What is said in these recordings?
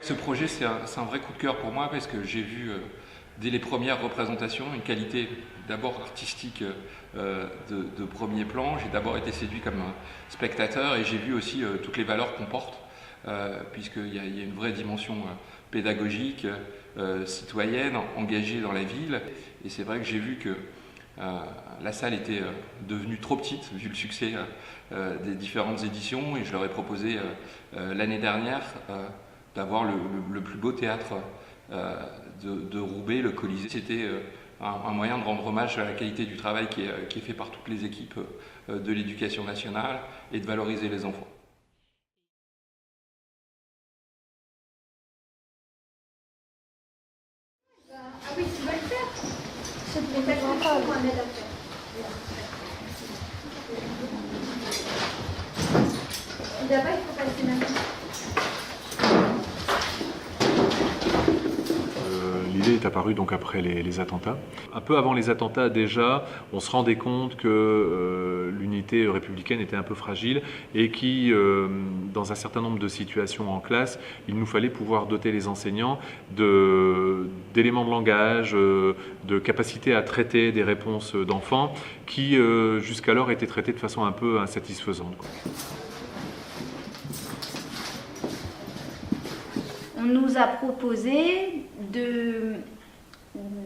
Ce projet, c'est un vrai coup de cœur pour moi parce que j'ai vu dès les premières représentations une qualité d'abord artistique de premier plan. J'ai d'abord été séduit comme spectateur et j'ai vu aussi toutes les valeurs qu'on porte puisqu'il y a une vraie dimension pédagogique, citoyenne, engagée dans la ville. Et c'est vrai que j'ai vu que la salle était devenue trop petite vu le succès des différentes éditions et je leur ai proposé l'année dernière d'avoir le plus beau théâtre de Roubaix, le Colisée. C'était un moyen de rendre hommage à la qualité du travail qui est fait par toutes les équipes de l'éducation nationale et de valoriser les enfants. Ah oui, tu vas le faire. C'est pour mettre en place ou un aide à faire. D'abord, il faut passer maintenant. L'idée est apparue donc après les attentats. Un peu avant les attentats déjà, on se rendait compte que l'unité républicaine était un peu fragile et dans un certain nombre de situations en classe, il nous fallait pouvoir doter les enseignants d'éléments de langage, de capacité à traiter des réponses d'enfants qui jusqu'alors étaient traitées de façon un peu insatisfaisante. On nous a proposé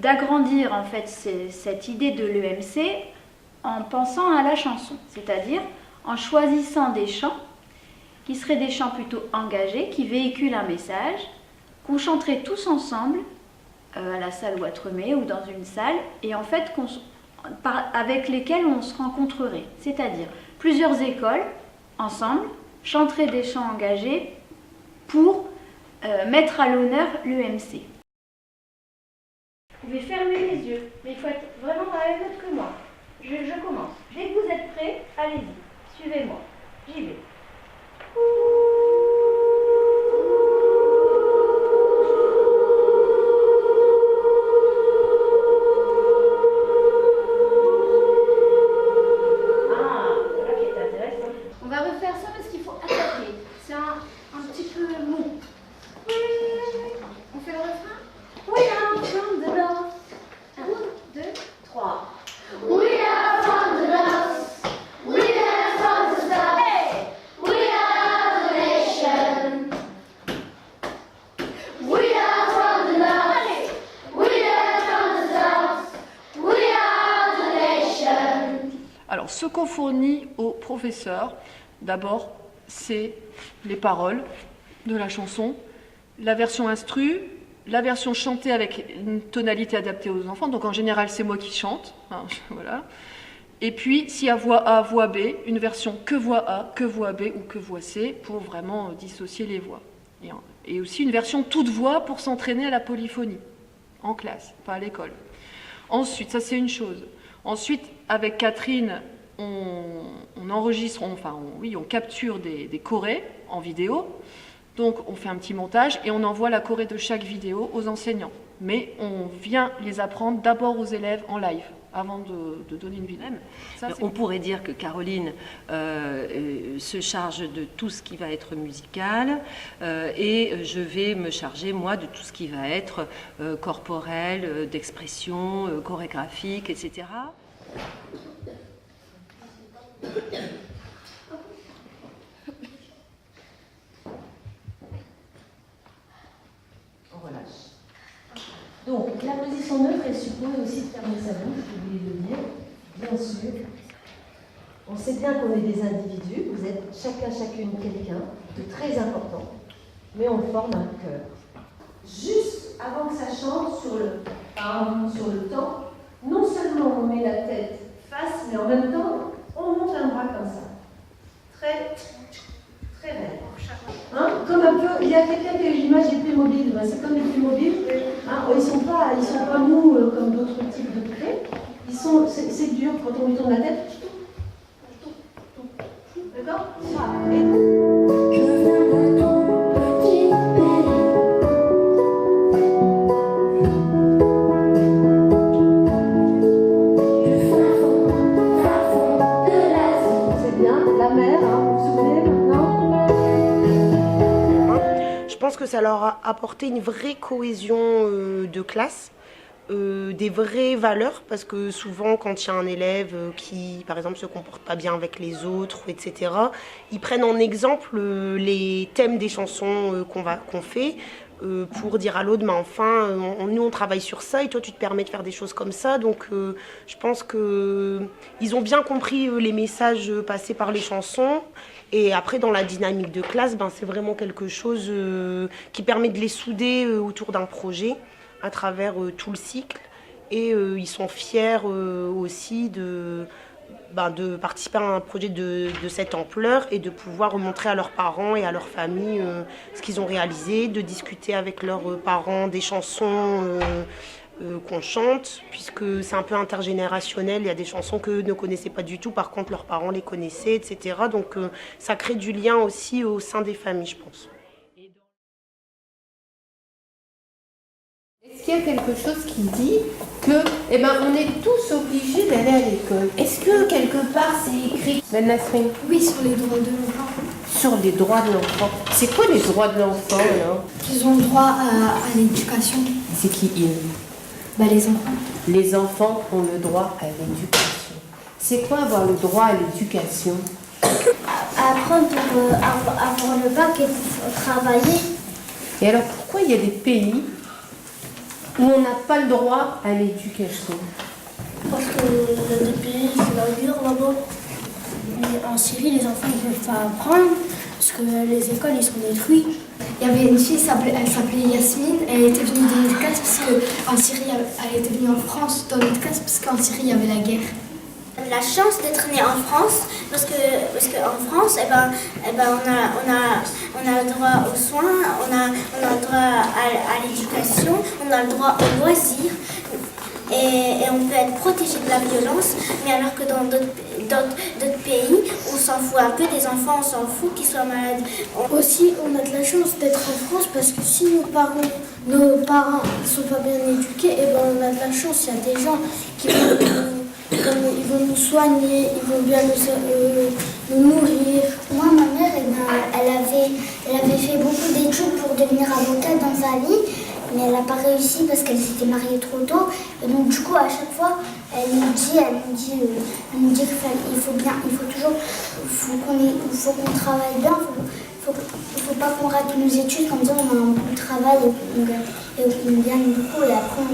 d'agrandir en fait cette idée de l'EMC en pensant à la chanson, c'est-à-dire en choisissant des chants qui seraient des chants plutôt engagés, qui véhiculent un message, qu'on chanterait tous ensemble à la salle Ouatremer ou dans une salle, et en fait avec lesquels on se rencontrerait, c'est-à-dire plusieurs écoles ensemble chanteraient des chants engagés pour mettre à l'honneur l'EMC. Vous pouvez fermer les yeux, mais il faut être vraiment dans la même note que moi. Je commence. Dès que vous êtes prêts, allez-y, suivez-moi. J'y vais. Ah, voilà qui est intéressant. On va refaire ça parce qu'il faut attaquer. C'est un petit peu mou. On fait le refrain? We are from the north. 1, 2, 3. We are from the north. We are from the south. Hey! We are the nation. We are from the north. We are from the south. We are the nation. Alors, ce qu'on fournit aux professeurs, d'abord, c'est les paroles de la chanson, la version instru, la version chantée avec une tonalité adaptée aux enfants, donc en général c'est moi qui chante, hein, voilà. Et puis s'il y a voix A, voix B, une version que voix A, que voix B ou que voix C pour vraiment dissocier les voix. Et aussi une version toute voix pour s'entraîner à la polyphonie, en classe, pas à l'école. Ensuite, ça c'est une chose. Ensuite, avec Catherine, on enregistre, on capture des chorés en vidéo. Donc on fait un petit montage et on envoie la choré de chaque vidéo aux enseignants. Mais on vient les apprendre d'abord aux élèves en live, avant de donner une vidéo. On pourrait dire que Caroline se charge de tout ce qui va être musical et je vais me charger, moi, de tout ce qui va être corporel, d'expression, chorégraphique, etc. On relâche. Donc, la position neutre, elle suppose aussi de fermer sa bouche, j'ai oublié de le dire, bien sûr. On sait bien qu'on est des individus, vous êtes chacune quelqu'un de très important, mais on forme un cœur. Juste avant que ça chante sur le temps, non seulement on met la tête face, mais en même temps, on monte un bras comme ça. Très raide. Hein, comme un peu, il y a quelqu'un qui a l'image des Playmobil, c'est comme les Playmobil, hein, ils sont pas mous comme d'autres types de clés, c'est dur quand on lui tourne la tête. D'accord? ça leur a apporté une vraie cohésion de classe. Des vraies valeurs, parce que souvent quand il y a un élève qui par exemple se comporte pas bien avec les autres, etc., ils prennent en exemple les thèmes des chansons qu'on fait pour dire à l'autre, mais enfin nous on travaille sur ça et toi tu te permets de faire des choses comme ça. Donc je pense qu'ils ont bien compris les messages passés par les chansons. Et après, dans la dynamique de classe, c'est vraiment quelque chose qui permet de les souder autour d'un projet à travers tout le cycle. Et ils sont fiers aussi de participer à un projet de cette ampleur et de pouvoir montrer à leurs parents et à leurs familles ce qu'ils ont réalisé, de discuter avec leurs parents des chansons qu'on chante, puisque c'est un peu intergénérationnel. Il y a des chansons qu'eux ne connaissaient pas du tout, par contre leurs parents les connaissaient, etc. Donc ça crée du lien aussi au sein des familles, je pense. Est-ce qu'il y a quelque chose qui dit que, on est tous obligés d'aller à l'école? Est-ce que quelque part c'est écrit, Ben Nasrin? Oui, sur les droits de l'enfant. Sur les droits de l'enfant. C'est quoi les droits de l'enfant là? Qu'ils ont droit à l'éducation. C'est qui ils? Les enfants. Les enfants ont le droit à l'éducation. C'est quoi avoir le droit à l'éducation? Apprendre pour avoir le bac et pour travailler. Et alors pourquoi il y a des pays où on n'a pas le droit à l'éducation? Parce que le pays, c'est la guerre là-bas. En Syrie, les enfants ne peuvent pas apprendre parce que les écoles ils sont détruites. Il y avait une fille, elle s'appelait Yasmine, elle était venue dans notre classe parce qu'en Syrie, elle était venue en France dans notre classe parce qu'en Syrie, il y avait la guerre. La chance d'être né en France, parce qu'en France, on a le droit aux soins, on a le droit à l'éducation, on a le droit aux loisirs et on peut être protégé de la violence, mais alors que dans d'autres pays, on s'en fout un peu des enfants, on s'en fout qu'ils soient malades. Aussi, on a de la chance d'être en France parce que si nos parents ne sont pas bien éduqués, on a de la chance, il y a des gens qui ils vont nous soigner, ils vont bien nous nourrir. Moi, ma mère, elle avait fait beaucoup d'études pour devenir avocate dans sa vie, mais elle n'a pas réussi parce qu'elle s'était mariée trop tôt. Et donc, du coup, à chaque fois, elle nous dit qu'il faut qu'on travaille bien, il faut pas qu'on rate nos études, comme ça on a un bon travail et on gagne beaucoup et après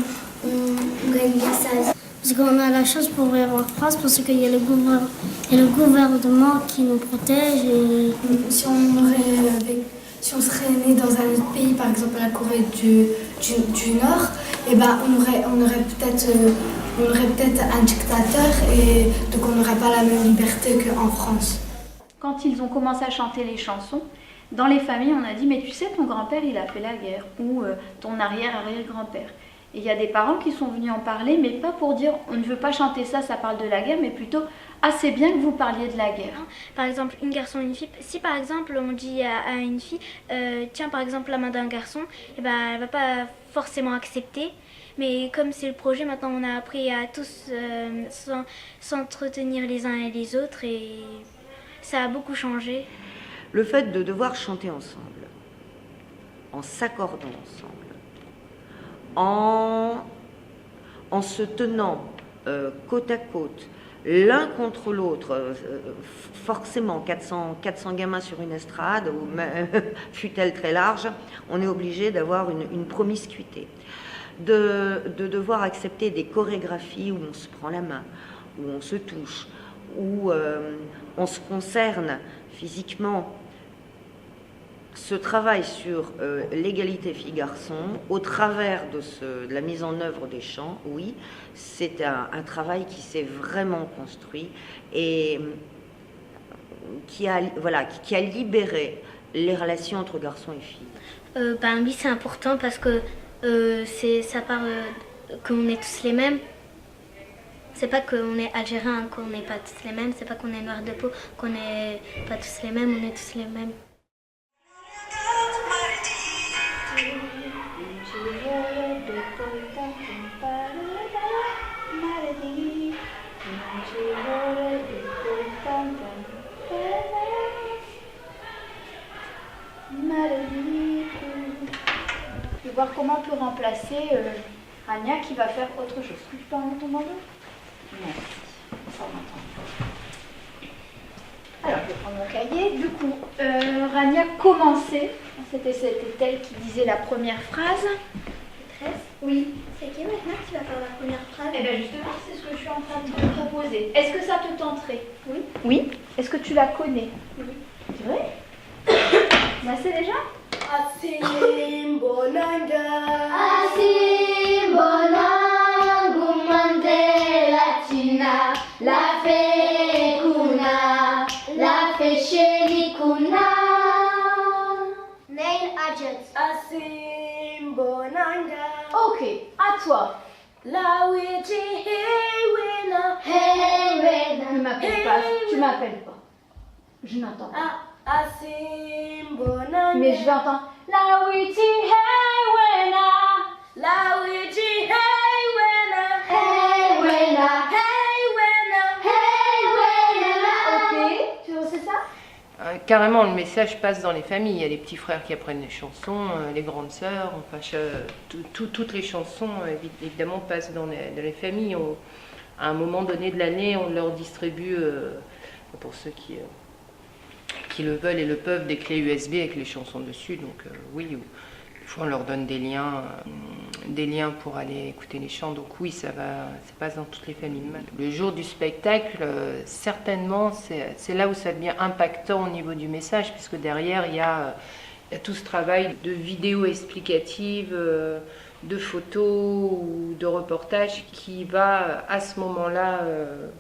on gagne bien sa vie. Parce qu'on a la chance pour vivre en France, parce qu'il y a le gouvernement qui nous protège. Et si on serait né dans un autre pays, par exemple la Corée du Nord, on aurait peut-être un dictateur et donc on n'aurait pas la même liberté qu'en France. Quand ils ont commencé à chanter les chansons, dans les familles, on a dit « mais tu sais, ton grand-père, il a fait la guerre » ou ton arrière-arrière-grand-père. Et il y a des parents qui sont venus en parler, mais pas pour dire « on ne veut pas chanter ça, ça parle de la guerre », mais plutôt « ah, c'est bien que vous parliez de la guerre ». Par exemple, une garçon, une fille. Si par exemple on dit à une fille « tiens par exemple la main d'un garçon », elle ne va pas forcément accepter. Mais comme c'est le projet, maintenant on a appris à tous s'entretenir les uns et les autres et ça a beaucoup changé. Le fait de devoir chanter ensemble, en s'accordant ensemble, en se tenant côte à côte, l'un contre l'autre, forcément 400 gamins sur une estrade, fut-elle très large, on est obligé d'avoir une promiscuité. De devoir accepter des chorégraphies où on se prend la main, où on se touche, où on se concerne physiquement. Ce travail sur l'égalité filles-garçons, au travers de la mise en œuvre des chants, oui, c'est un travail qui s'est vraiment construit et qui a libéré les relations entre garçons et filles. Oui, c'est important parce que ça part qu'on est tous les mêmes. C'est pas qu'on est algérien, qu'on n'est pas tous les mêmes. C'est pas qu'on est noir de peau, qu'on n'est pas tous les mêmes. On est tous les mêmes. voir comment on peut remplacer Rania qui va faire autre chose. Est-ce que tu peux enlever ton bandeau? Merci. Ça, on entend. Alors, je vais prendre mon cahier. Du coup, Rania commençait. C'était elle qui disait la première phrase. Oui. C'est qui maintenant qui va faire la première phrase? Eh bien justement, c'est ce que je suis en train de te proposer. Est-ce que ça te tenterait? Oui. Oui. Est-ce que tu la connais? Oui. C'est vrai? Bah c'est déjà? Asimbonanga, Asimbonangu Mandela Tina, la fekuna, la feshelikuna. Nail Adjets. Asimbonanga. Ok, à toi. La witchy hey wena. Hey wena. Ne m'appelle pas, tu m'appelles pas. Je n'entends pas. Asimbonanga. Mais je vais entendre. La witchy hey wena. La witchy hey wena. Hey wena. Hey wena. Hey wena. Ok, tu vois c'est ça? Carrément, le message passe dans les familles. Il y a les petits frères qui apprennent les chansons, les grandes sœurs, enfin, toutes les chansons, évidemment, passent dans les familles. À un moment donné de l'année, on leur distribue, pour ceux qui le veulent et le peuvent, des clés USB avec les chansons dessus. Donc oui, des fois on leur donne des liens pour aller écouter les chants. Donc oui, ça passe dans toutes les familles. Le jour du spectacle, certainement, c'est là où ça devient impactant au niveau du message, puisque derrière, il y a tout ce travail de vidéos explicatives, de photos ou de reportages qui va, à ce moment-là,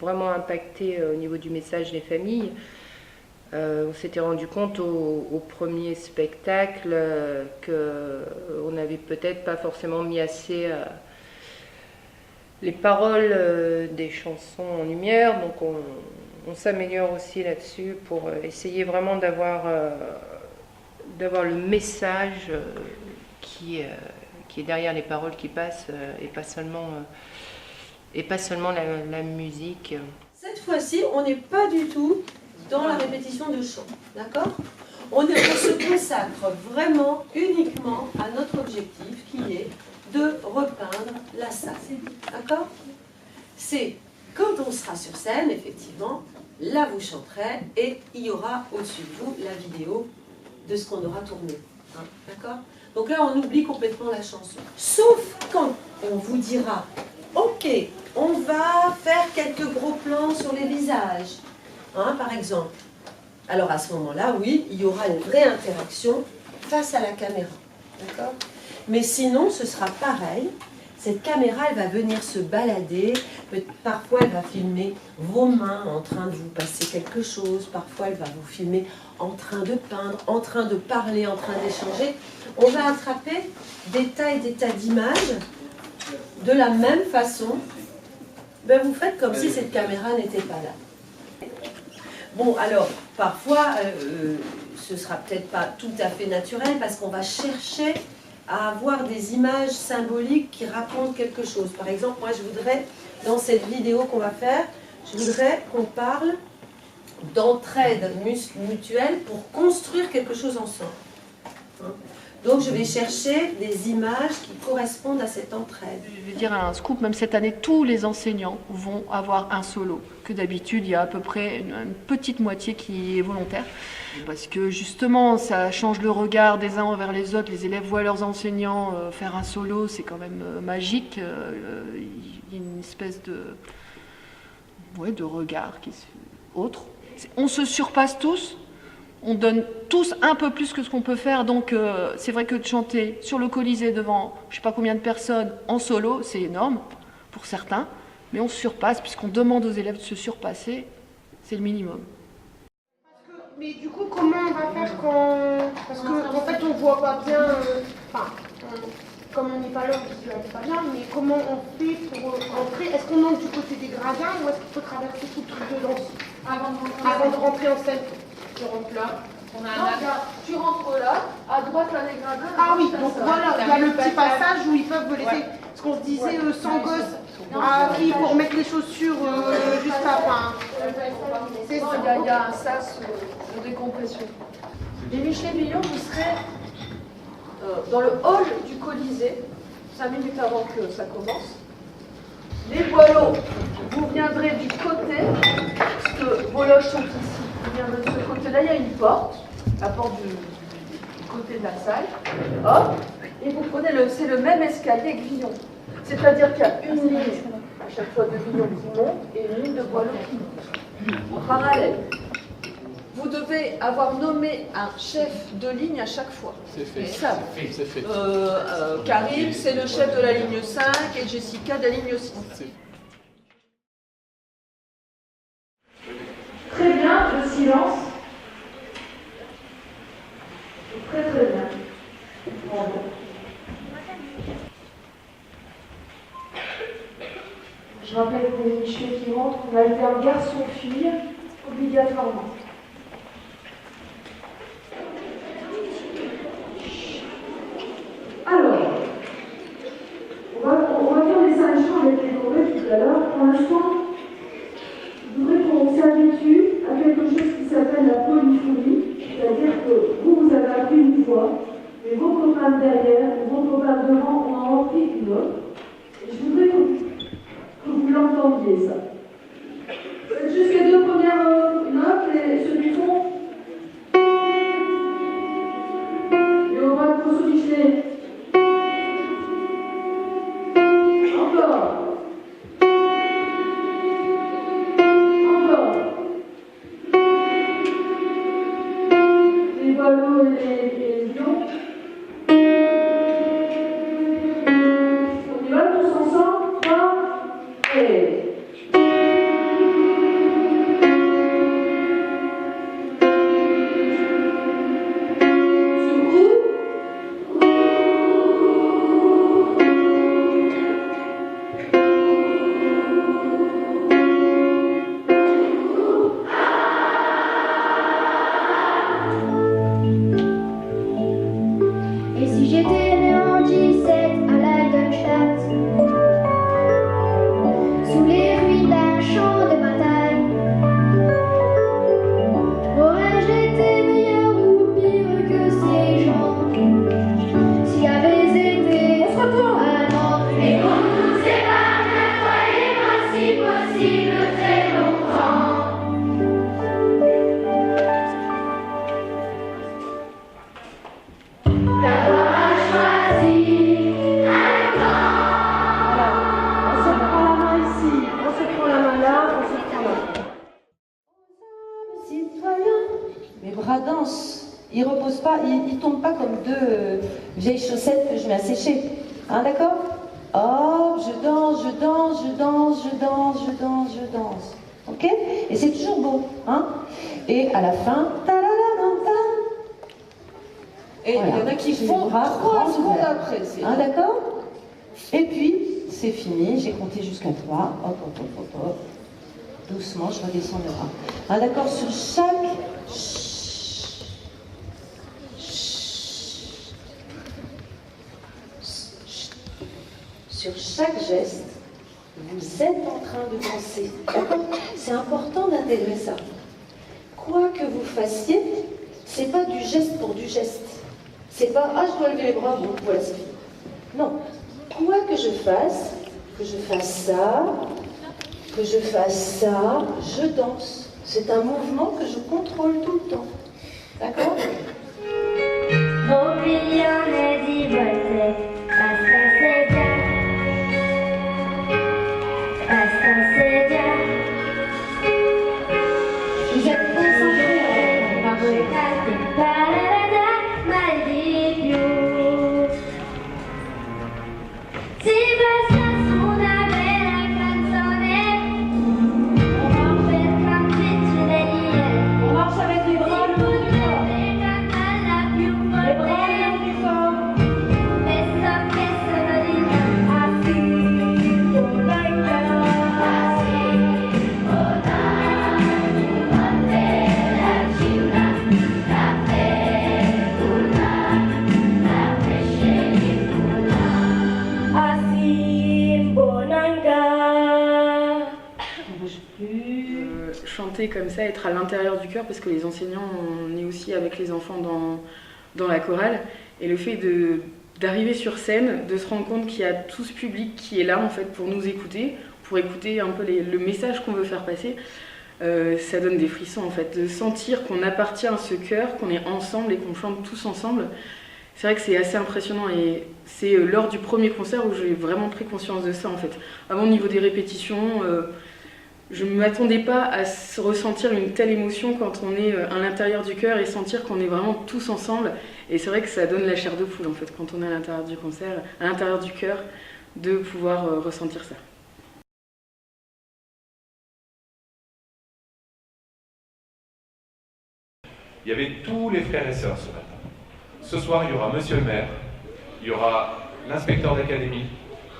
vraiment impacter au niveau du message des familles. On s'était rendu compte au premier spectacle qu'on n'avait peut-être pas forcément mis assez les paroles des chansons en lumière, donc on s'améliore aussi là-dessus pour essayer vraiment d'avoir le message qui est derrière les paroles qui passent et pas seulement la musique. Cette fois-ci, on n'est pas du tout dans la répétition de chant, d'accord? On se consacre vraiment, uniquement à notre objectif qui est de repeindre la salle, d'accord? C'est quand on sera sur scène, effectivement, là vous chanterez et il y aura au-dessus de vous la vidéo de ce qu'on aura tourné, hein, d'accord? Donc là, on oublie complètement la chanson. Sauf quand on vous dira, ok, on va faire quelques gros plans sur les visages, hein, par exemple. Alors à ce moment-là, oui, il y aura une vraie interaction face à la caméra, d'accord? Mais sinon, ce sera pareil. Cette caméra, elle va venir se balader. Parfois, elle va filmer vos mains en train de vous passer quelque chose. Parfois, elle va vous filmer en train de peindre, en train de parler, en train d'échanger. On va attraper des tas et des tas d'images de la même façon. Ben, vous faites comme si cette caméra n'était pas là. Bon, alors, parfois, ce sera peut-être pas tout à fait naturel parce qu'on va chercher à avoir des images symboliques qui racontent quelque chose. Par exemple, moi, je voudrais, dans cette vidéo qu'on va faire, je voudrais qu'on parle d'entraide mutuelle pour construire quelque chose ensemble. Hein? Donc, je vais chercher des images qui correspondent à cette entraide. Je vais dire un scoop, même cette année, tous les enseignants vont avoir un solo. Que d'habitude, il y a à peu près une petite moitié qui est volontaire. Parce que justement, ça change le regard des uns envers les autres. Les élèves voient leurs enseignants faire un solo, c'est quand même magique. Il y a une espèce de regard qui est autre. On se surpasse tous. On donne tous un peu plus que ce qu'on peut faire, donc c'est vrai que de chanter sur le Colisée devant je ne sais pas combien de personnes en solo, c'est énorme pour certains, mais on se surpasse, puisqu'on demande aux élèves de se surpasser, c'est le minimum. Mais du coup, comment on va faire quand... Parce qu'en fait, on ne voit pas bien... comme on n'est pas là, on ne voit pas bien, mais comment on fait pour rentrer? Est-ce qu'on entre du côté des gradins ou est-ce qu'il faut traverser tout le truc de danse avant de rentrer en scène? Tu rentres là. Tu rentres là, à droite là les gradins. Ah oui, donc voilà, il y a le petit passage où ils peuvent laisser. Parce qu'on se disait sans gosse, qui pour mettre les chaussures juste avant. C'est ça. Il y a un sas de décompression. Et Michel Villon, vous serez dans le hall du Colisée, 5 minutes avant que ça commence. Les boileaux, vous viendrez du côté, parce que vos loges sont ici, vous viendrez de ce côté-là, il y a une porte, la porte du côté de la salle, hop, et vous prenez c'est le même escalier que Villon. C'est-à-dire qu'il y a une ligne à chaque fois de Villon qui monte et une ligne de boileaux qui monte. En parallèle. Vous devez avoir nommé un chef de ligne à chaque fois. C'est fait. Ça. C'est fait. Karim, c'est le chef de la ligne 5 et Jessica de la ligne 6. Très bien, le silence. Très très bien. Bravo. Je rappelle pour les Michel qui rentrent qu'on a été un garçon-fille obligatoirement. Alors, on va faire les 5 jours avec les dorés tout à l'heure. Pour l'instant, je voudrais qu'on s'habitue à quelque chose qui s'appelle la polyphonie, c'est-à-dire que vous avez appris une voix, mais vos copains derrière, ou vos copains devant, on en a appris une autre. Et je voudrais que vous l'entendiez, ça. Faites juste les 2 premières notes et ceux du fond. Et on va consolider. Encore. Les ballots et les lions. On y va tous ensemble. 3 et... Ils reposent pas, ils tombent pas comme 2 vieilles chaussettes que je mets à sécher. Hein, d'accord? Hop, je danse, je danse, je danse, je danse, je danse, je danse. Ok? Et c'est toujours beau. Hein? Et à la fin, et il y en a qui font 3 secondes après. Hein, d'accord? Et puis, c'est fini, j'ai compté jusqu'à 3. Hop, hop, hop, hop, hop. Doucement, je redescends le bras. Hein, d'accord? Sur chaque... Sur chaque geste, vous êtes en train de danser. C'est important d'intégrer ça. Quoi que vous fassiez, c'est pas du geste pour du geste. C'est pas « Ah, je dois lever les bras, bon, voilà, c'est fini ». Non. Quoi que je fasse ça, que je fasse ça, je danse. C'est un mouvement que je contrôle tout le temps. D'accord? Vous êtes concentrés avec ma On marche avec les bras le long du corps. Les bras le long du corps. Chanter comme ça, être à l'intérieur du chœur, parce que les enseignants, on est aussi avec les enfants dans la chorale. Et le fait d'arriver sur scène, de se rendre compte qu'il y a tout ce public qui est là en fait pour nous écouter, pour écouter un peu le message qu'on veut faire passer, ça donne des frissons en fait. De sentir qu'on appartient à ce chœur, qu'on est ensemble et qu'on chante tous ensemble. C'est vrai que c'est assez impressionnant et c'est lors du premier concert où j'ai vraiment pris conscience de ça en fait. Avant, au niveau des répétitions, je ne m'attendais pas à ressentir une telle émotion quand on est à l'intérieur du chœur et sentir qu'on est vraiment tous ensemble. Et c'est vrai que ça donne la chair de poule en fait quand on est à l'intérieur du concert, à l'intérieur du chœur, de pouvoir ressentir ça. Il y avait tous les frères et sœurs ce matin. Ce soir, il y aura Monsieur le maire, il y aura l'inspecteur d'académie,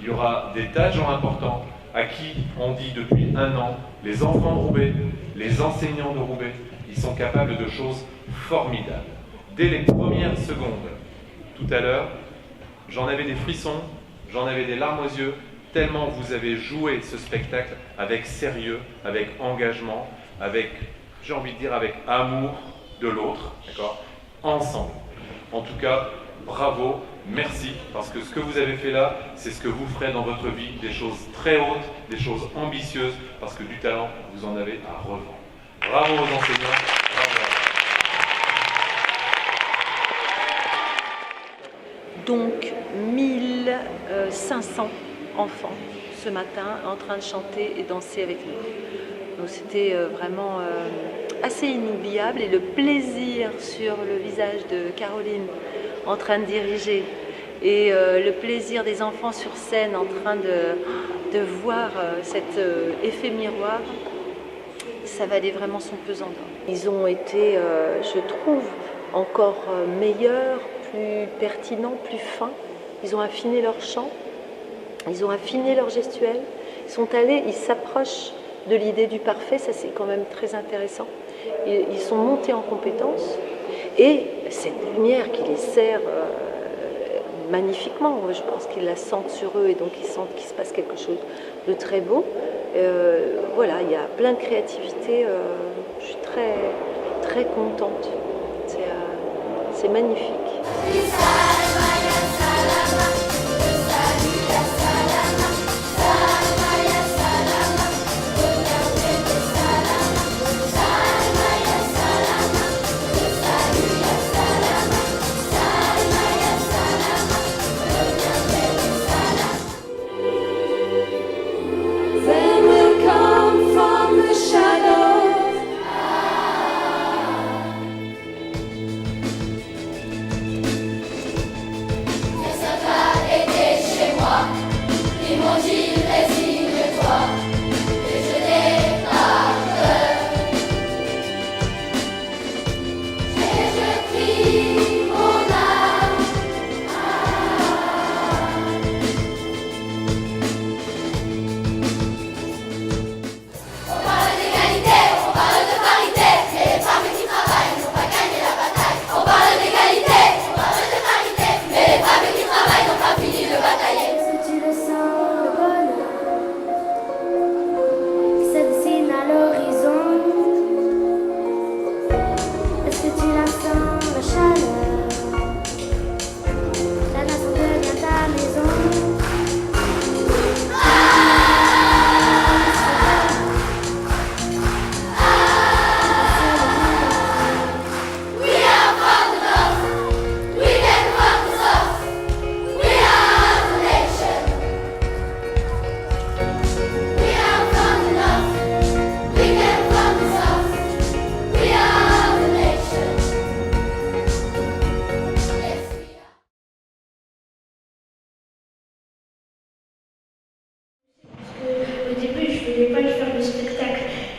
il y aura des tas de gens importants à qui on dit depuis 1 an, les enfants de Roubaix, les enseignants de Roubaix, ils sont capables de choses formidables. Dès les premières secondes, tout à l'heure, j'en avais des frissons, j'en avais des larmes aux yeux, tellement vous avez joué ce spectacle avec sérieux, avec engagement, avec, j'ai envie de dire, avec amour de l'autre, d'accord, ensemble. En tout cas, bravo, merci, parce que ce que vous avez fait là, c'est ce que vous ferez dans votre vie, des choses très hautes, des choses ambitieuses, parce que du talent, vous en avez à revendre. Bravo aux enseignants, bravo. Donc, 1500 enfants ce matin en train de chanter et danser avec nous. Donc c'était vraiment assez inoubliable et le plaisir sur le visage de Caroline en train de diriger et le plaisir des enfants sur scène en train de voir cet effet miroir, ça valait vraiment son pesant d'or. Ils ont été, je trouve, encore meilleurs, plus pertinents, plus fins. Ils ont affiné leur chant, ils ont affiné leur gestuelle, ils s'approchent de l'idée du parfait, ça c'est quand même très intéressant. Ils sont montés en compétences et cette lumière qui les sert magnifiquement, je pense qu'ils la sentent sur eux et donc ils sentent qu'il se passe quelque chose de très beau. Voilà, il y a plein de créativité, je suis très, très contente, c'est magnifique.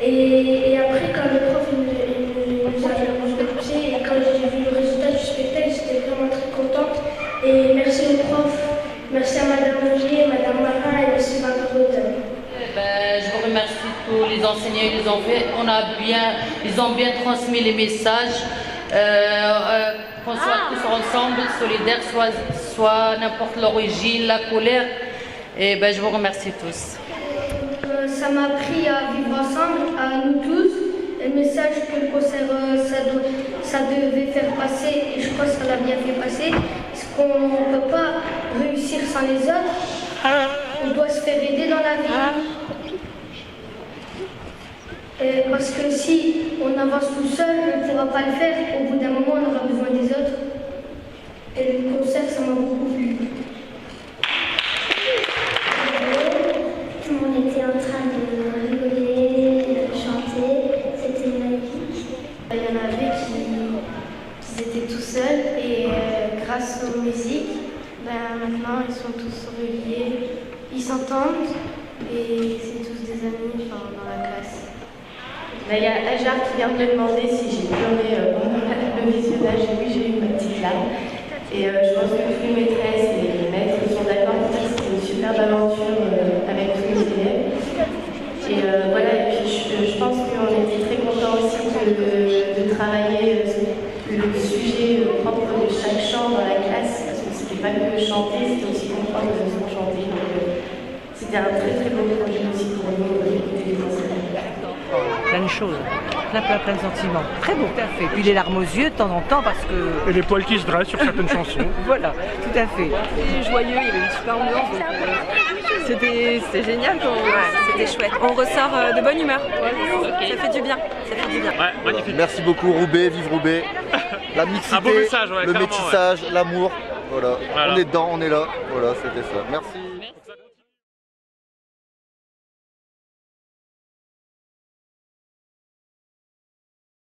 Et après, quand le prof nous a poussé et quand j'ai vu le résultat du spectacle, j'étais vraiment très contente. Et merci au prof, merci à Madame Olivier, Madame Marin et M. Vanderhouten. Je vous remercie tous les enseignants et les enfants. Ils ont bien transmis les messages. Qu'on soit tous ensemble, solidaires, soit n'importe l'origine, la colère. Et je vous remercie tous. Ça m'a appris à vivre ensemble, à nous tous, le message que le concert ça devait faire passer, et je crois que ça l'a bien fait passer, parce qu'on ne peut pas réussir sans les autres, on doit se faire aider dans la vie. Parce que si on avance tout seul, on ne pourra pas le faire, au bout d'un moment on aura besoin des autres. Et le concert, ça m'a beaucoup plu. Tout le monde était en train de rigoler, de chanter, c'était magnifique. Il y en avait qui étaient tout seuls et grâce aux musiques, maintenant ils sont tous reliés, ils s'entendent et c'est tous des amis dans la classe. Là, il y a Ajar qui vient de me demander si j'ai pleuré pendant le visionnage. Oui, j'ai eu ma petite larme. Et je pense que toutes les maîtresses et les maîtres sont d'accord pour dire que c'était une superbe aventure avec tous les élèves. Et voilà, et puis je pense qu'on était très contents aussi de travailler le sujet propre de chaque chant dans la classe, parce que c'était pas que chanter, c'était aussi comprendre ce qu'on chantait. Donc c'était un très très beau projet aussi pour nous d'écouter les enseignants. Plein de choses, plein de sentiments. Très beau, tout à fait. Puis les larmes aux yeux de temps en temps parce que... Et les poils qui se dressent sur certaines chansons. Voilà, tout à fait. C'était joyeux, il y avait une super ambiance, donc c'était génial. C'était chouette. On ressort de bonne humeur. Ça fait du bien. Ça fait du bien. Ouais, magnifique. Merci beaucoup Roubaix, vive Roubaix. La mixité, un beau message, ouais, le métissage, l'amour. Voilà. On est dedans, on est là. Voilà, c'était ça. Merci.